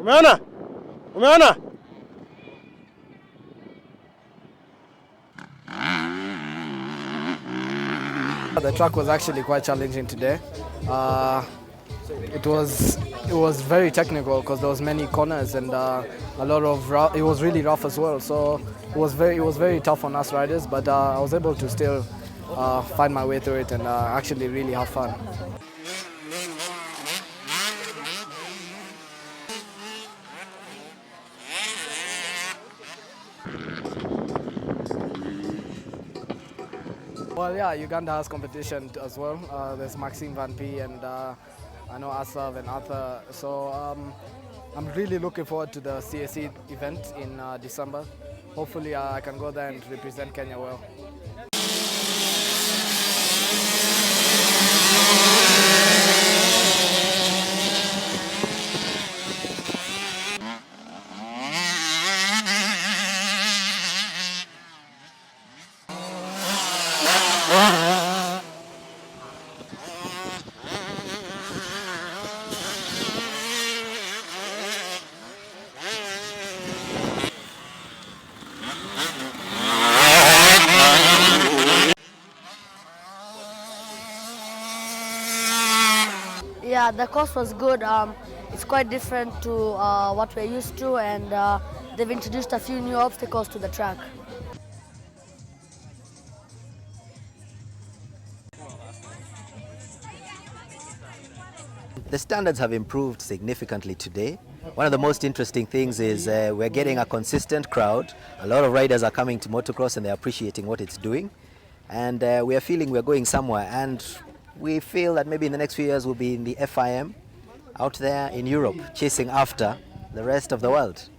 Umeona? Umeona? The track was actually quite challenging today. It was very technical because there was many corners and a lot of it was really rough as well. So it was very tough on us riders, but I was able to still find my way through it and actually really have fun. Well, yeah, Uganda has competition as well. There's Maxime Van P and I know Asav and Arthur. So I'm really looking forward to the CSE event in December. Hopefully I can go there and represent Kenya well. Yeah, the course was good. It's quite different to what we're used to, and they've introduced a few new obstacles to the track. The standards have improved significantly today. One of the most interesting things is we're getting a consistent crowd. A lot of riders are coming to motocross and they're appreciating what it's doing. And we are feeling we're going somewhere, and we feel that maybe in the next few years we'll be in the FIM out there in Europe, chasing after the rest of the world.